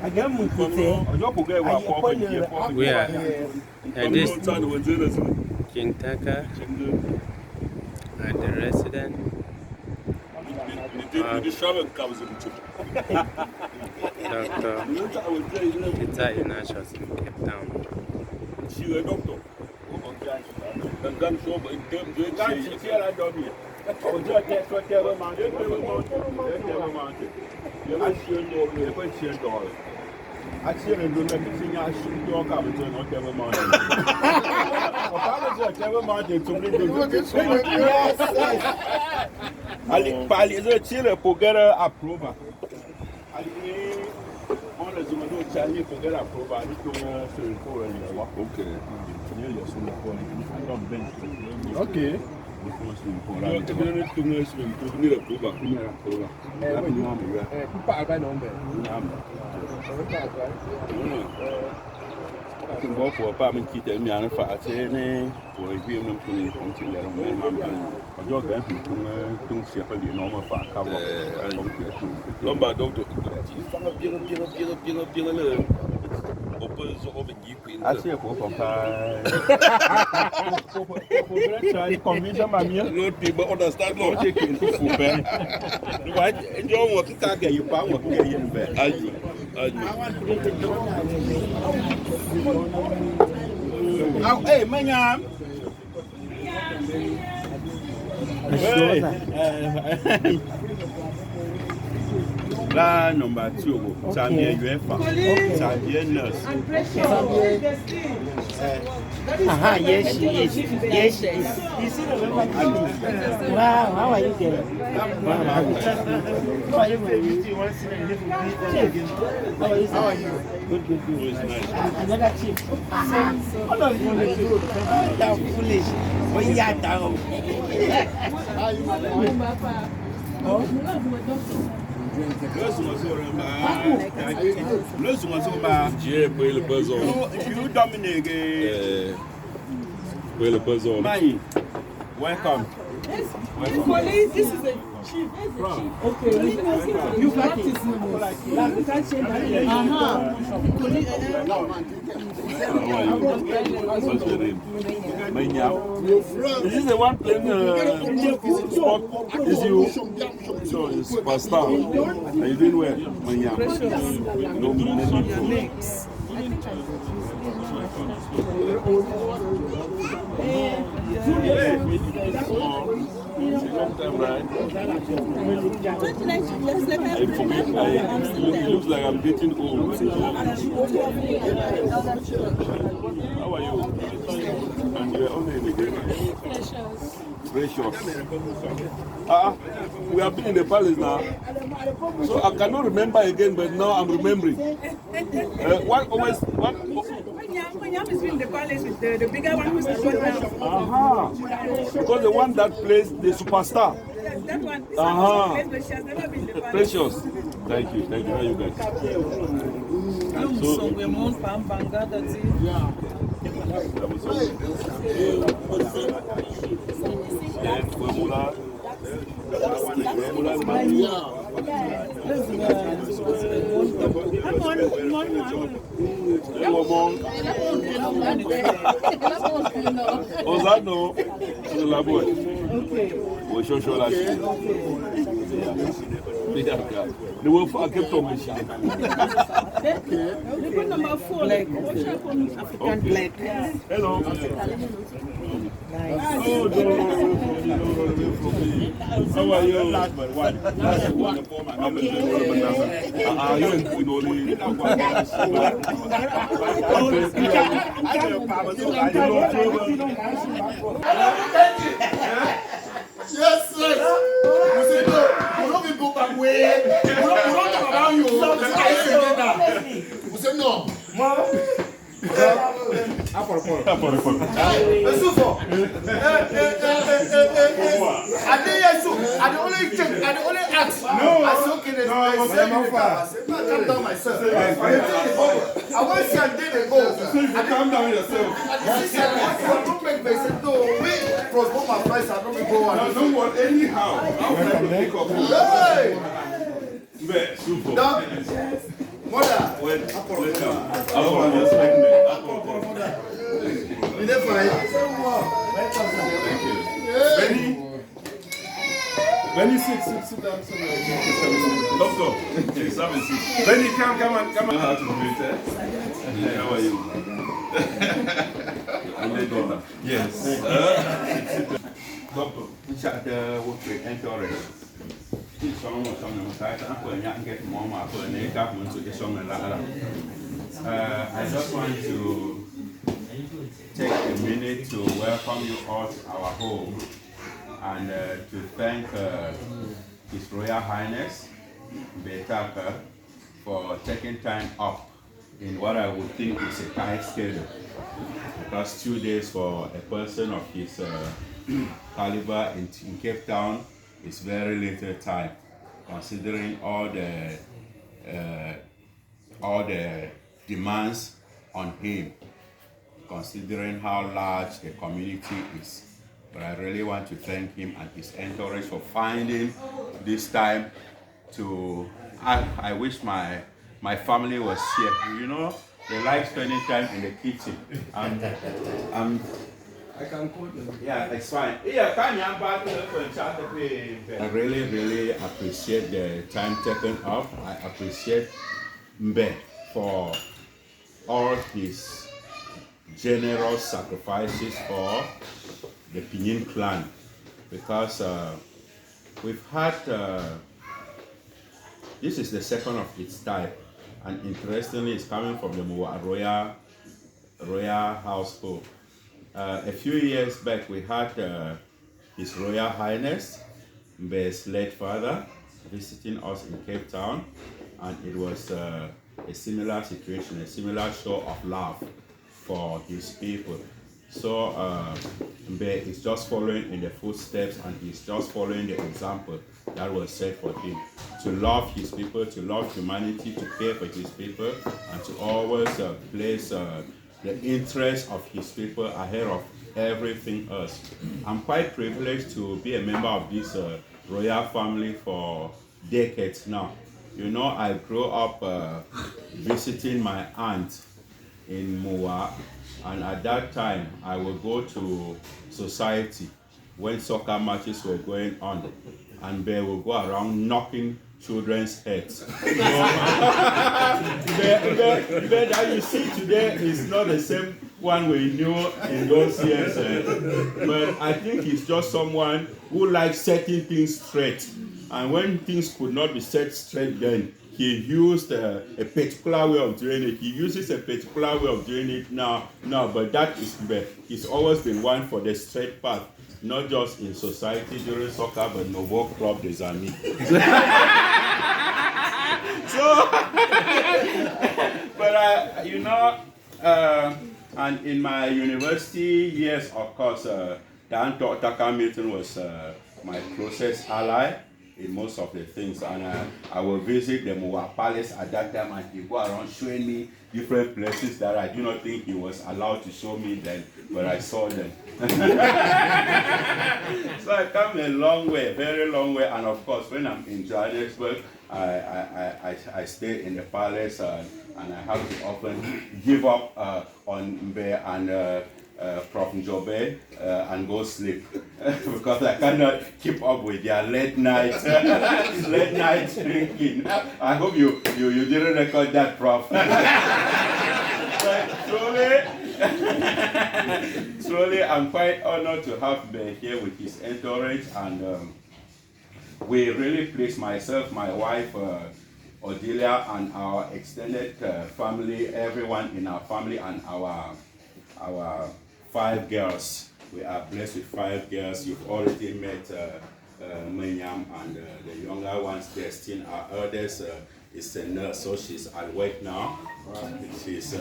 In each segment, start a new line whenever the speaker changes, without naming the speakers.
We are at this King Taka at the resident. Dr. Peter Ignatius in Cape Town.
She a doctor. And gun show in terms of okay. Go for apartment key and me for a chain or a human to let them or your grand to shepherd the normal for a cover. Lombard doctor. I see a poor Lord, people understand no chicken to food. Right? And you want to get your power in bed. Hey, man. La number 2, Samia UEFA, Samia nurse.
Yes, she is. Yes, she is. Wow, how are you there? How are you? Good. Another chief. All of you are foolish. When you are down. You dominate. Welcome.
Police, this is a chief. Okay. You practice.
This is the one playing sport. Is you? So it's superstar. Are you doing well? It looks like I'm getting old. How are you? And you're only Precious. We have been in the palace now. So I cannot remember again, but now I'm remembering. What?
When you have in the palace with the bigger one who's the one now.
Because the one that plays the superstar.
That one. But she has never been in the palace.
Precious. Thank you. How are you guys? So we're more Banga, that's it. Yeah. Ozano, la boy. We show la. The wolf I kept on machine.
Number 4, like African black.
Hello.
Nice.
How are you? Last one. Are you in only?
Yes, sir. You say no. We don't go back way. We don't talk about you. We say no. I the only ask. No, I said okay. I calm down myself. I want to see a day they go. So you calm down yourself. I don't make myself no. Wait, cross my price. I don't go on.
Don't want anyhow.
Hey. Mother.
Benny, sit down somewhere. Doctor, please have a seat. Benny, come on. How to do it, eh? How are you? I'm the daughter. Yes. Doctor, which are the work with encourage? I just want to take a minute to welcome you all to our home and to thank His Royal Highness Betaka for taking time up in what I would think is a tight schedule. Because 2 days for a person of his caliber in Cape Town is very little time, considering all the demands on him, considering how large the community is. But I really want to thank him and his entourage for finding this time to. I wish my family was here. You know, they like spending time in the kitchen. I can call them. Yeah, it's fine. I really appreciate the time taken up. I appreciate Mbe for all his generous sacrifices for the Pinyin clan, because we've had, this is the second of its type, and interestingly it's coming from the Muwah royal household. A few years back we had His Royal Highness, Mbe's late father, visiting us in Cape Town, and it was a similar situation, a similar show of love for his people. So Mbe is just following in the footsteps, and he's just following the example that was set for him, to love his people, to love humanity, to care for his people, and to always place the interests of his people ahead of everything else. I'm quite privileged to be a member of this royal family for decades now. You know, I grew up visiting my aunt in Muwah, and at that time I would go to society when soccer matches were going on, and they would go around knocking children's heads. The that you see today is not the same one we knew in those years, but I think he's just someone who likes setting things straight, and when things could not be set straight then, he used a particular way of doing it. He uses a particular way of doing it now, but that is bad. He's always been one for the straight path, not just in society during soccer, but Novo Club des Amis. So, but you know, and in my university years, of course, Dan Dr. Milton was my closest ally in most of the things, and I will visit the Muwah Palace at that time, and he go around showing me different places that I do not think he was allowed to show me then, but I saw them. So I come a long way, very long way, and of course when I'm in Johannesburg, I stay in the palace, and I have to often give up on Mbe and Prof. Njobe and go sleep because I cannot keep up with their late night drinking. I hope you didn't record that, Prof. Truly, I'm quite honored to have Mbe here with his entourage, and we really please myself, my wife, Odelia, and our extended family, everyone in our family, and our 5 girls. We are blessed with 5 girls. You've already met Menyam and the younger ones, Destine. Our eldest is a nurse, so she's at work now. She's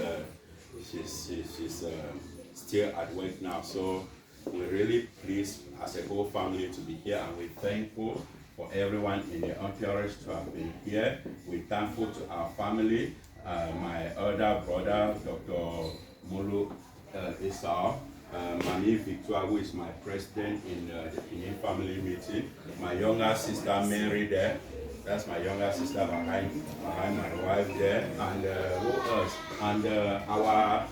still at work now. So we're really pleased as a whole family to be here, and we're thankful for everyone in the entourage to have been here. We're thankful to our family, my elder brother, Dr. Mulu Esau, Mami Victoire, who is my president in the Pinyin family meeting, my younger sister Mary there, That's my younger sister behind my wife there. And who else? And our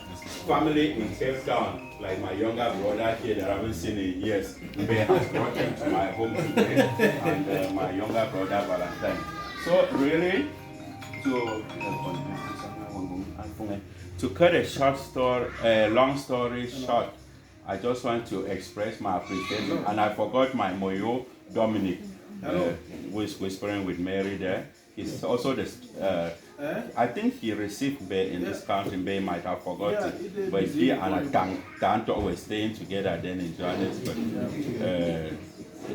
family in Cape Town, like my younger brother here that I haven't seen in years. They has brought him to my home today. And my younger brother Valentine. So really, to cut a long story short, I just want to express my appreciation. And I forgot my Moyo Dominic, who is whispering with Mary there. He's also the, I think he received Bay in this country. Bay might have forgotten, but he and Tanto were staying together then in Johannesburg.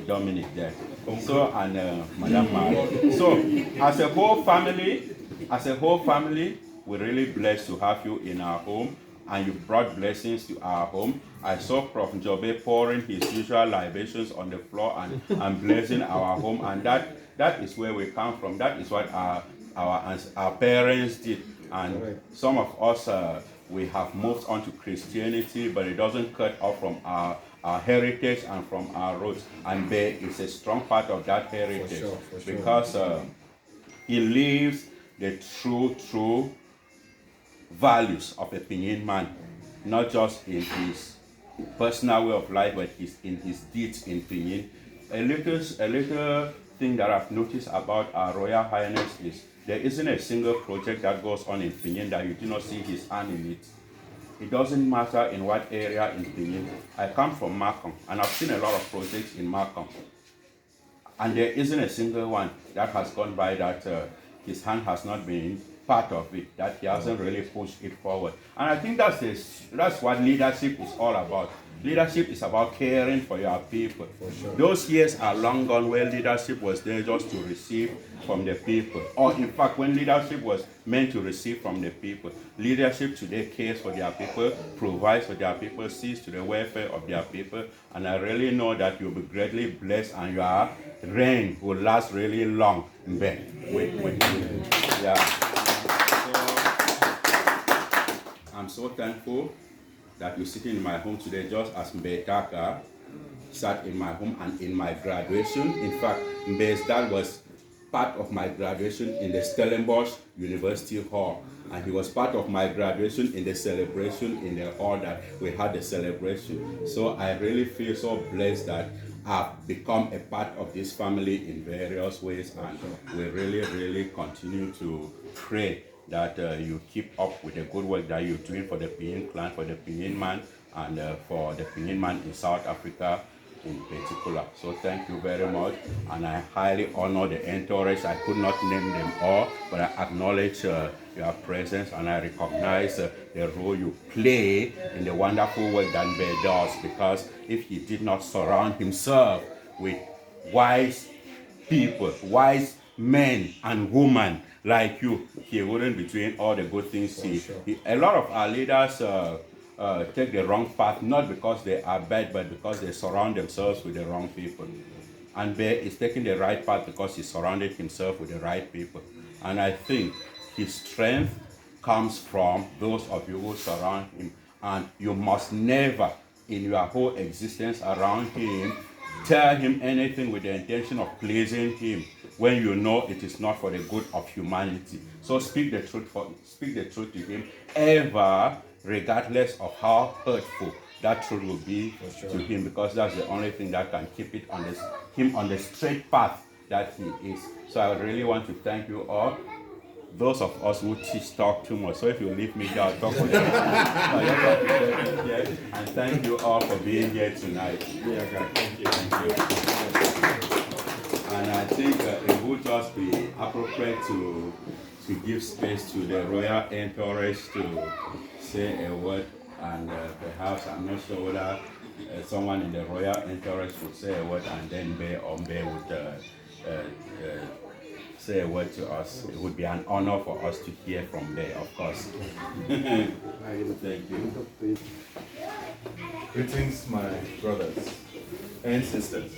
Dominic there. So and Madame Mary. So as a whole family, we're really blessed to have you in our home, and you brought blessings to our home. I saw Prof. Jobe pouring his usual libations on the floor and blessing our home, and that is where we come from. That is what our parents did, and some of us we have moved on to Christianity, but it doesn't cut off from our heritage and from our roots. And there is a strong part of that heritage, for sure. Because he lives the true values of a Pinyin man, not just in his personal way of life, but in his deeds in Pinyin. A little thing that I've noticed about our Royal Highness is there isn't a single project that goes on in Pinyin that you do not see his hand in it. It doesn't matter in what area in Pinyin. I come from Markham, and I've seen a lot of projects in Markham. And there isn't a single one that has gone by that his hand has not been part of it, that he hasn't really pushed it forward. And I think that's what leadership is all about. Leadership is about caring for your people. For sure. Those years are long gone where leadership was there just to receive from the people. Or in fact, when leadership was meant to receive from the people. Leadership today cares for their people, provides for their people, sees to the welfare of their people. And I really know that you'll be greatly blessed and your reign will last really long. Yeah. I'm so thankful that you're sitting in my home today, just as Mbetaka sat in my home and in my graduation. In fact, Mbe's dad was part of my graduation in the Stellenbosch University Hall, and he was part of my graduation in the celebration in the hall that we had the celebration. So I really feel so blessed that I've become a part of this family in various ways, and we really continue to pray that you keep up with the good work that you're doing for the Pinyin clan, for the Pinyin man, and for the Pinyin man in South Africa in particular. So thank you very much, and I highly honor the entourage. I could not name them all, but I acknowledge your presence, and I recognize the role you play in the wonderful work that Mbe does, because if he did not surround himself with wise people, wise men and women like you, he wouldn't be doing all the good things. A lot of our leaders take the wrong path, not because they are bad, but because they surround themselves with the wrong people. And Mbe is taking the right path because he surrounded himself with the right people. And I think his strength comes from those of you who surround him. And you must never, in your whole existence around him, tell him anything with the intention of pleasing him, when you know it is not for the good of humanity. So speak the truth to him, ever, regardless of how hurtful that truth will be to him, because that's the only thing that can keep him on the straight path that he is. So I really want to thank you all. Those of us who talk too much, so if you leave me here, I'll talk for them. And thank you all for being here tonight. Thank you. And I think it would just be appropriate to give space to the royal entourage to say a word, and perhaps, I'm not sure whether someone in the royal entourage would say a word, and then Mbe would say a word to us. It would be an honor for us to hear from there, of course. Thank you.
Greetings, my brothers and sisters.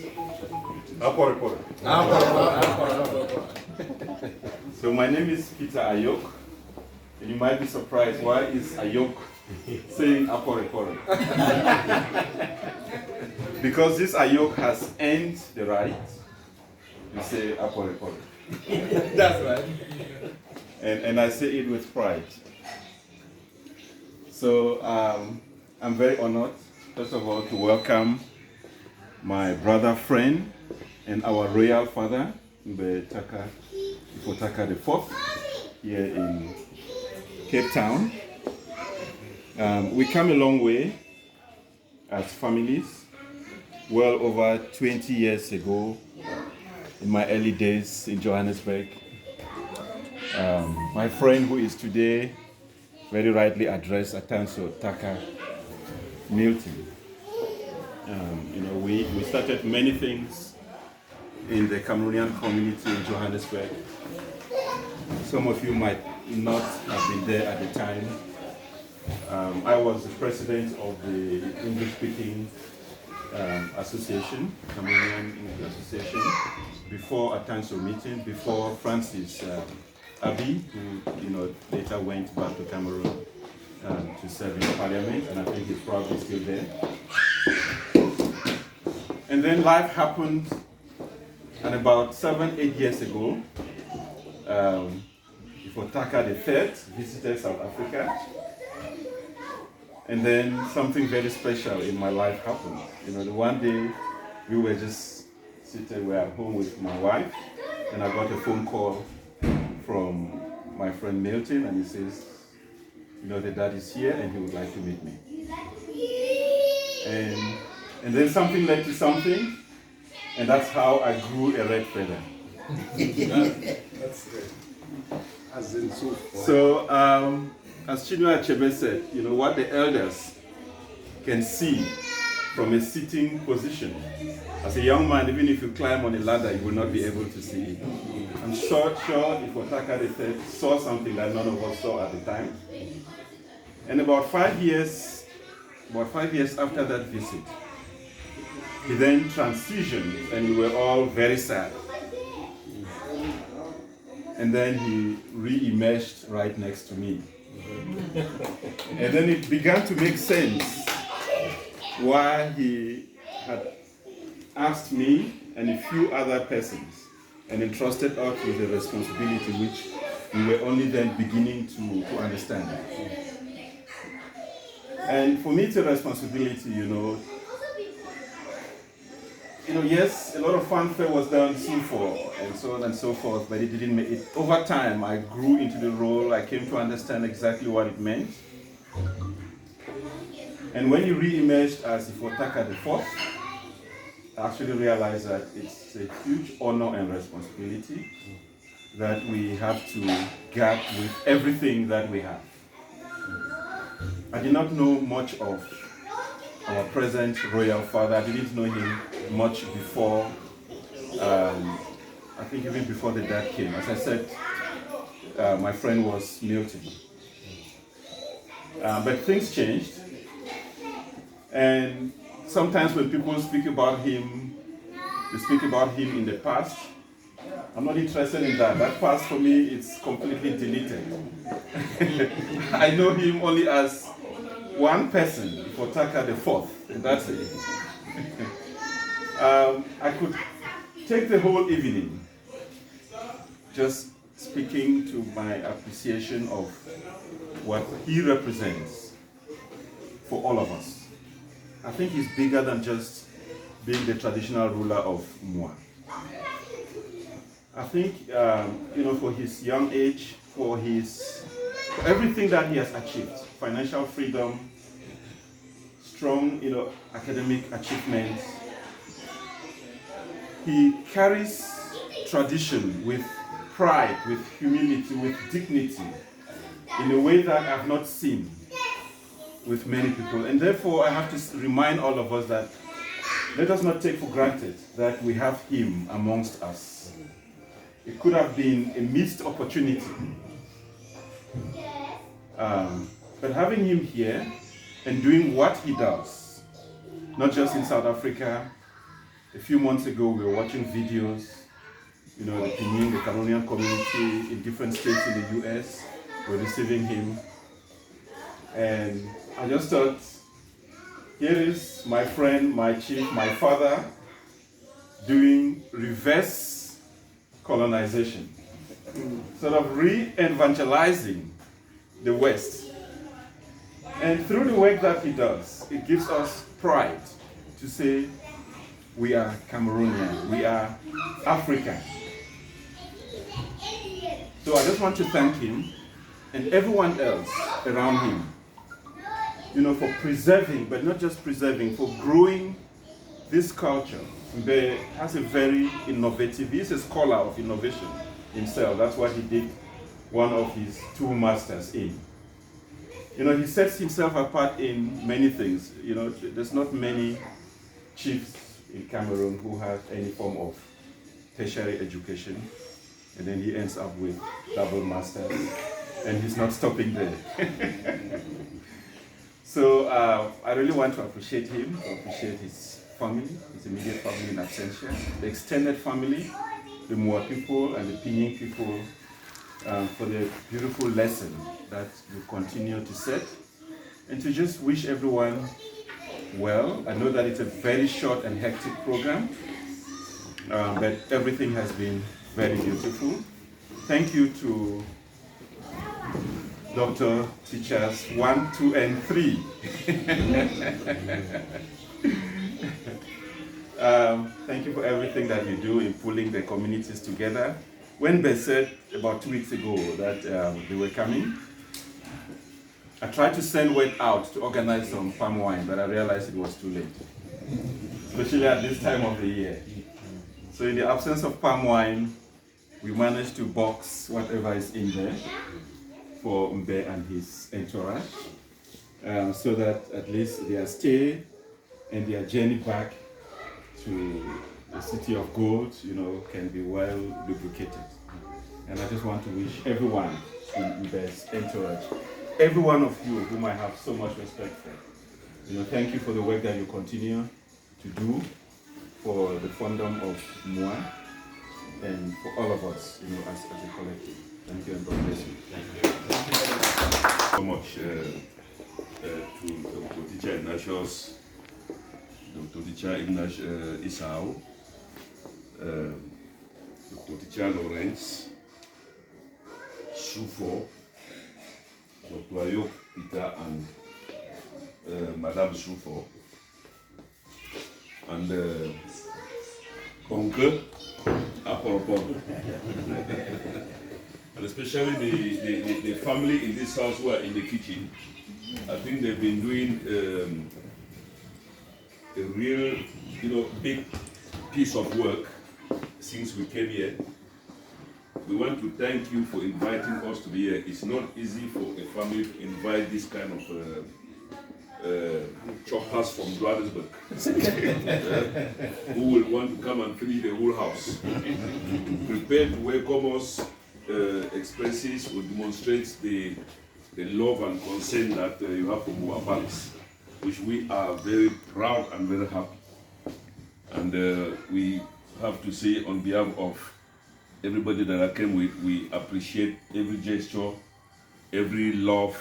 So my name is Peter Ayok, and you might be surprised, why is Ayok saying Aporepore? Because this Ayok has earned the right to say Aporepore.
That's right. And I say it with pride. So I'm very honored, first of all, to welcome my brother, friend, and our royal father, Mbetaka Ifotaka IV, here in Cape Town. We come a long way as families. Well over 20 years ago, in my early days in Johannesburg, my friend who is today very rightly addressed Atanso Taka Milton. We started many things in the Cameroonian community in Johannesburg. Some of you might not have been there at the time. I was the president of the English-speaking association, Cameroonian English Association, before Atanso meeting, before Francis Abi, who later went back to Cameroon to serve in parliament, and I think he's probably still there. And then life happened, and about 7-8 years ago, Ifotaka III visited South Africa. And then something very special in my life happened. The one day we were just seated, we were at home with my wife, and I got a phone call from my friend Milton, and he says, the dad is here and he would like to meet me. And then something led to something, and that's how I grew a red feather.
That's good. As in so far.
So, as Chinua Achebe said, what the elders can see from a sitting position. As a young man, even if you climb on a ladder, you will not be able to see it. I'm sure Ifotaka III saw something that none of us saw at the time. And about 5 years after that visit, he then transitioned, and we were all very sad. And then he re-emerged right next to me. And then it began to make sense why he had asked me and a few other persons and entrusted us with a responsibility which we were only then beginning to understand. And for me, it's a responsibility, yes, a lot of fanfare was done for and so on and so forth, but it didn't make it. Over time, I grew into the role. I came to understand exactly what it meant. And when you re-emerged as Ifotaka IV, I actually realized that it's a huge honor and responsibility that we have to guard with everything that we have. I did not know much of our present royal father. I didn't know him much before, I think even before the dad came. As I said, my friend was Milton. But things changed. And sometimes when people speak about him, they speak about him in the past. I'm not interested in that. That past for me is completely deleted. I know him only as one person, Ifotaka IV, and that's it. I could take the whole evening just speaking to my appreciation of what he represents for all of us. I think he's bigger than just being the traditional ruler of Muwah. I think, for his young age, for everything that he has achieved, financial freedom, strong, academic achievements, he carries tradition with pride, with humility, with dignity, in a way that I've not seen with many people. And therefore, I have to remind all of us that let us not take for granted that we have him amongst us. It could have been a missed opportunity. But having him here and doing what he does, not just in South Africa. A few months ago, we were watching videos, the Pinyin, the Cameroonian community in different states in the US were receiving him. And I just thought, here is my friend, my chief, my father, doing reverse
colonization, sort of re-evangelizing the West. And through the work that he does, it gives us pride to say we are Cameroonian, we are African. So I just want to thank him and everyone else around him, for preserving, but not just preserving, for growing this culture. Mbe has a very innovative, he's a scholar of innovation himself. That's what he did one of his 2 masters in. He sets himself apart in many things. There's not many chiefs in Cameroon who have any form of tertiary education, and then he ends up with double masters, and he's not stopping there. So I really want to appreciate him, to appreciate his family, his immediate family in absentia, the extended family, the Muwah people and the Pinyin people, for the beautiful lesson that you continue to set, and to just wish everyone well. I know that it's a very short and hectic program, but everything has been very beautiful. Thank you to Dr. Teachers 1, 2, and 3. Thank you for everything that you do in pulling the communities together. When Beth said about 2 weeks ago that they were coming, I tried to send word out to organize some palm wine, but I realized it was too late, especially at this time of the year. So in the absence of palm wine, we managed to box whatever is in there for Mbe and his entourage, so that at least their stay and their journey back to the city of gold, can be well lubricated. And I just want to wish everyone in Mbe's entourage, every one of you whom I have so much respect for, thank you for the work that you continue to do for the fandom of Muwah and for all of us, as a collective. Thank you and God bless you. Thank you
so much to Dr. Teacher Ignatius, Dr. Teacher Ignatius Isao, Dr. Teacher Lawrence, Sufo, Dr. Ayok Peter and Madame Sufo, and Uncle Apolopon. And especially the family in this house who are in the kitchen. I think they've been doing a real, big piece of work since we came here. We want to thank you for inviting us to be here. It's not easy for a family to invite this kind of choppers from Johannesburg who will want to come and finish the whole house. Prepared to welcome us, expresses or demonstrates the love and concern that you have for Muwah Palace, which we are very proud and very happy. And we have to say on behalf of everybody that I came with, we appreciate every gesture, every love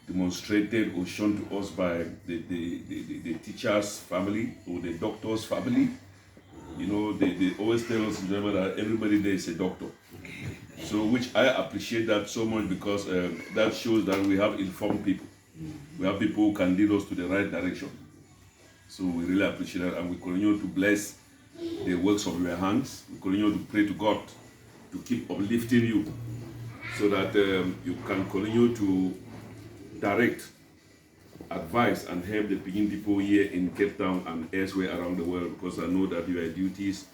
demonstrated or shown to us by the teacher's family or the doctor's family. They always tell us in German that everybody there is a doctor. So, which I appreciate that so much, because that shows that we have informed people. We have people who can lead us to the right direction. So we really appreciate that, and we continue to bless the works of your hands. We continue to pray to God to keep uplifting you, so that you can continue to direct, advise, and help the Pinyin people here in Cape Town and elsewhere around the world, because I know that your duties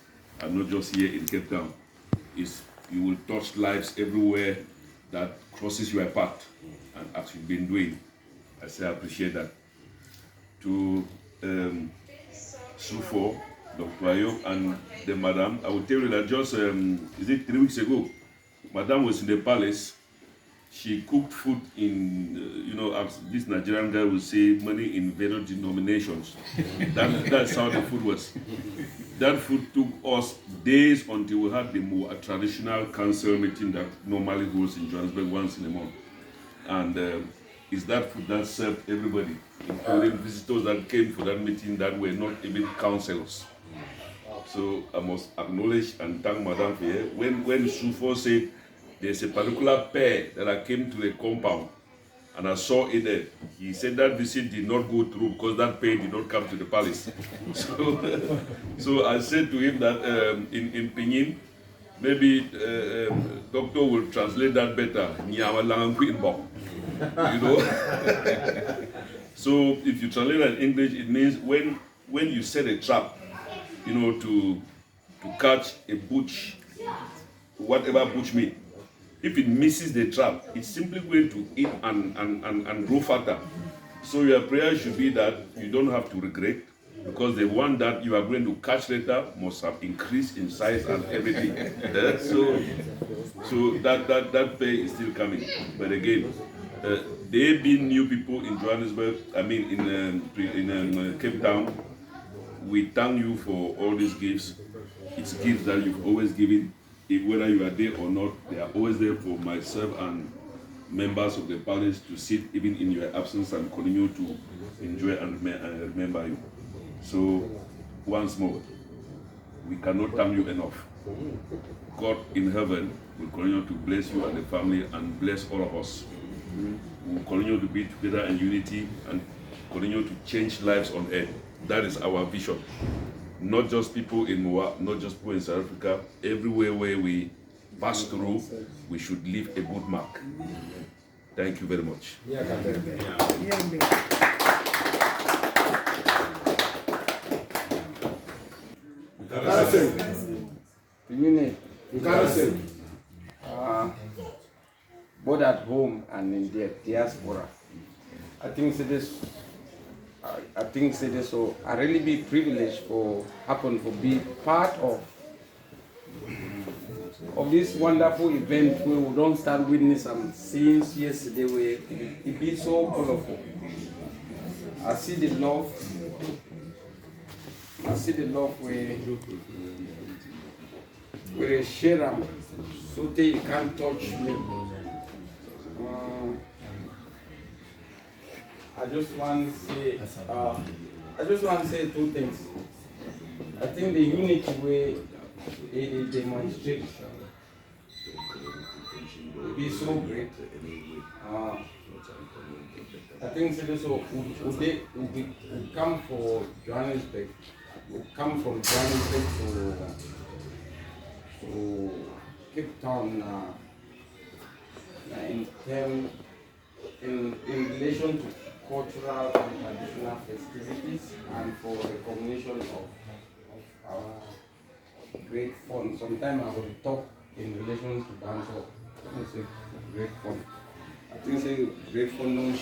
are not just here in Cape Town. You will touch lives everywhere that crosses your path, and as you've been doing. I say I appreciate that. To Sufo, Dr. Ayok, and the Madam, I will tell you that just, is it 3 weeks ago, Madam was in the palace. She cooked food in, as this Nigerian guy will say, money in various denominations. That's how the food was. That food took us days until we had the more traditional council meeting that normally goes in Johannesburg once in a month. And it's that food that served everybody, including visitors that came for that meeting that were not even councillors. So I must acknowledge and thank Madam for here. When Sufo said there's a particular pair that I came to the compound and I saw it there, he said that visit did not go through because that pair did not come to the palace. So I said to him that in Pinyin, maybe doctor will translate that better. You know. So if you translate that in English, it means when you set a trap, you know, to catch a butch, whatever butch meat. If it misses the trap, it's simply going to eat and grow fatter. So your prayer should be that you don't have to regret, because the one that you are going to catch later must have increased in size and everything. So that pay is still coming. But again, there being new people in Johannesburg, I mean in Cape Town, we thank you for all these gifts. It's gifts that you've always given. If whether you are there or not, they are always there for myself and members of the palace to sit even in your absence and continue to enjoy and remember you. So once more, we cannot thank you enough. God in heaven will continue to bless you and the family and bless all of us. We will continue to be together in unity and continue to change lives on earth. That is our vision. Not just people in Muwah, not just people in South Africa. Everywhere where we pass through, we should leave a good mark. Thank you very much.
Both at home and in the diaspora. I think so. I really be privileged for be part of this wonderful event where we don't start witness some scenes yesterday where it be so colorful. I see the love where they share them so they can't touch me. I just want to say two things. I think the unity way they demonstrate will be so great. I think so. We come for Johannesburg. We come from Johannesburg to Cape Town in relation to cultural and traditional festivities and for recognition of our great fun. Sometimes I will talk in relation to dance or say great fun. I think say great fun don't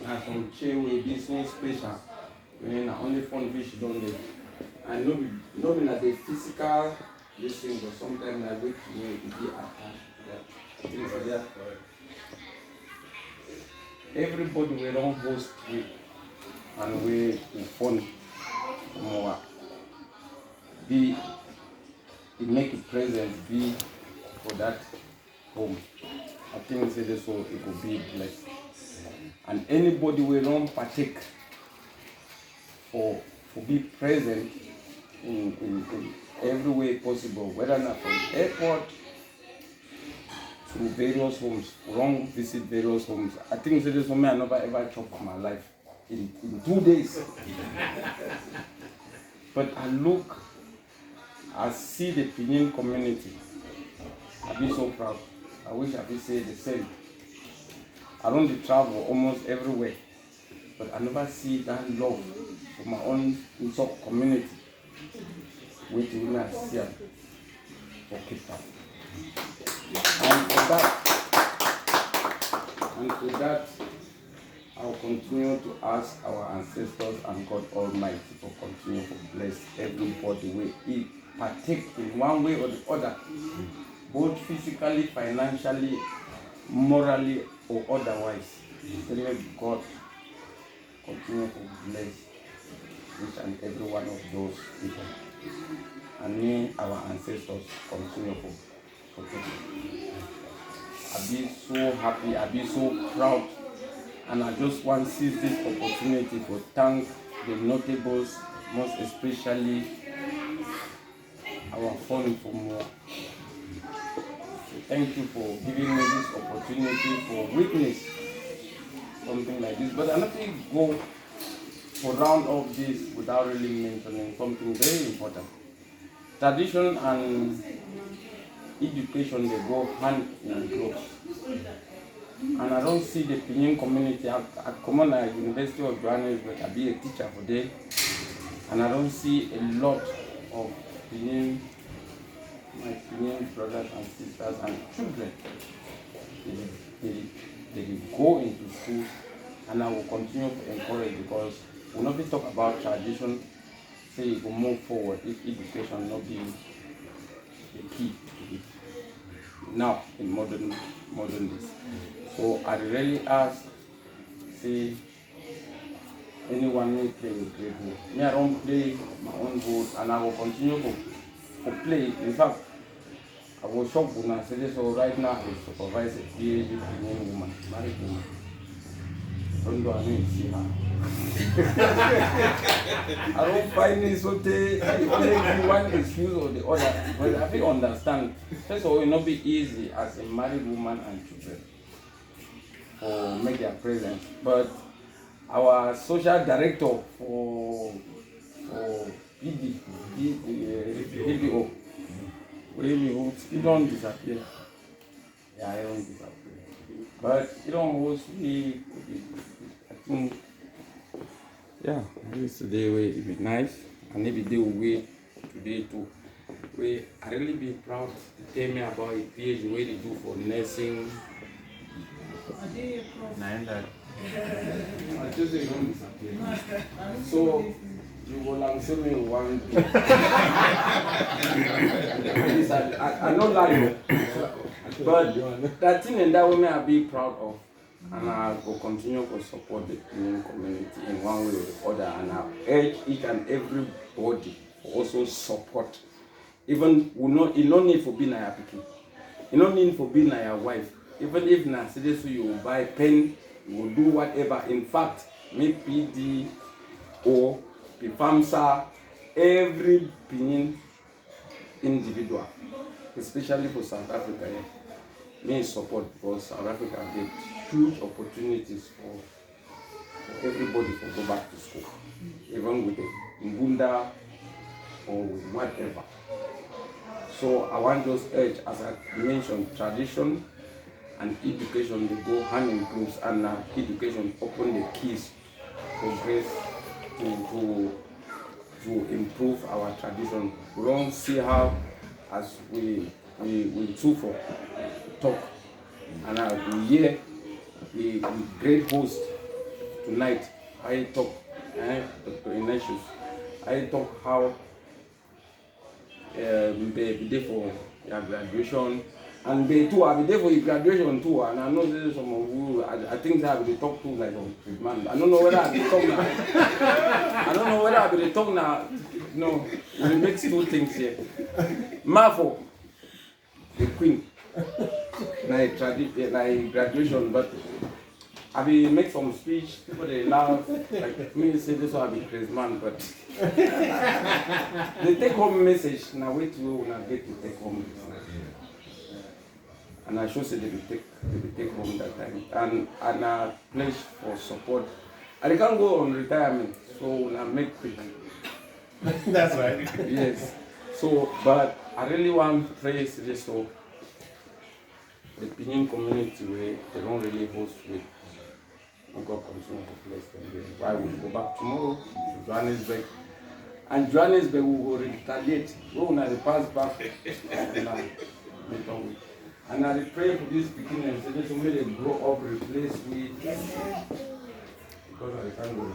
have some chain will be so special. When only fun fish don't get. And not like the physical this thing, but sometimes I wait to be attached. Everybody will don't host with and we fun more. It make it present be for that home. I think so it will be blessed. And anybody will don't partake for be present in every way possible, whether not from airport to various homes, wrong visit various homes. I think this is something I never ever chop in my life in 2 days. But I see the Pinyin community. I be so proud. I wish I could say the same. I don't travel almost everywhere, but I never see that love for my own community. Waiting to see for Cape Town. And for that, I'll continue to ask our ancestors and God Almighty to continue to bless everybody where he partake in one way or the other, both physically, financially, morally, or otherwise. May God continue to bless each and every one of those people. And may our ancestors continue to protect them. I be so happy, I be so proud, and I just want to seize this opportunity to thank the notables, most especially our fund for Muwah. Thank you for giving me this opportunity for witness something like this. But I don't think go for round of this without really mentioning something very important. Tradition and education, they go hand in glove. And I don't see the Pinion community. I come on at University of Johannesburg, I be a teacher for them. And I don't see a lot of Pinion, my Pinion brothers and sisters and children. They go into school, and I will continue to encourage, because we'll not be talk about tradition, say it will move forward if education not be the key to it now in modern days. So I really ask, say, anyone may play a great role. Me, I don't play my own role, and I will continue to play. In fact, I was shocked when I said this. So right now, I supervise a PhD woman, married woman. Don't do I need to see her. I don't find it so only one excuse or the other, but I feel understand. First of all, it will not be easy as a married woman and children for make their presence. But our social director for PDO, he don't disappear. Yeah, he don't disappear. But he don't host me. I think, yeah, this today will be nice, and maybe they will wait today too. I really be proud to tell me about a PhD way they do for nursing. I just say don't disappear. So you will show me one thing. I know that, but that thing and that woman I be proud of, and I will continue to support the Pinion community in one way or the other, and I urge each and everybody to also support. Even we know you no need for being a picking, you no need for being a wife. Even if na say so you will buy pen, you will do whatever. In fact, me PD or PFAMSA, every Pinion individual, especially for South Africa, may support, because South Africa get huge opportunities for everybody to go back to school, even with the Ngunda or with whatever. So I want those urge, as I mentioned, tradition and education, they go hand in glove, and education open the keys for grace to improve our tradition. We don't see how, as we too for talk, and we hear the great host tonight. I talk, Dr. Ignatius. I talk how be there for your graduation, and they too are there for your graduation too. And I know there's some of you, I think they have to talk to like a man. I don't know whether I be talk now. I don't know whether I be talk now. No, we mix two things here. Marfo, the queen, like graduation, but I be make some speech. People they laugh. Like me say this will be crazy man, but the take home message now wait till we get to take home. And I should say they will take home that time. And I pledge for support. And they can't go on retirement, so I make quick.
That's right.
Yes. So, but I really want to praise this so the Pinion community where they don't really host with. God continue to bless them. Why we go back tomorrow to Johannesburg, and Johannesburg will retaliate. We will not pass back, and I pray for this beginning so that may they grow up, replace with, because I can't go.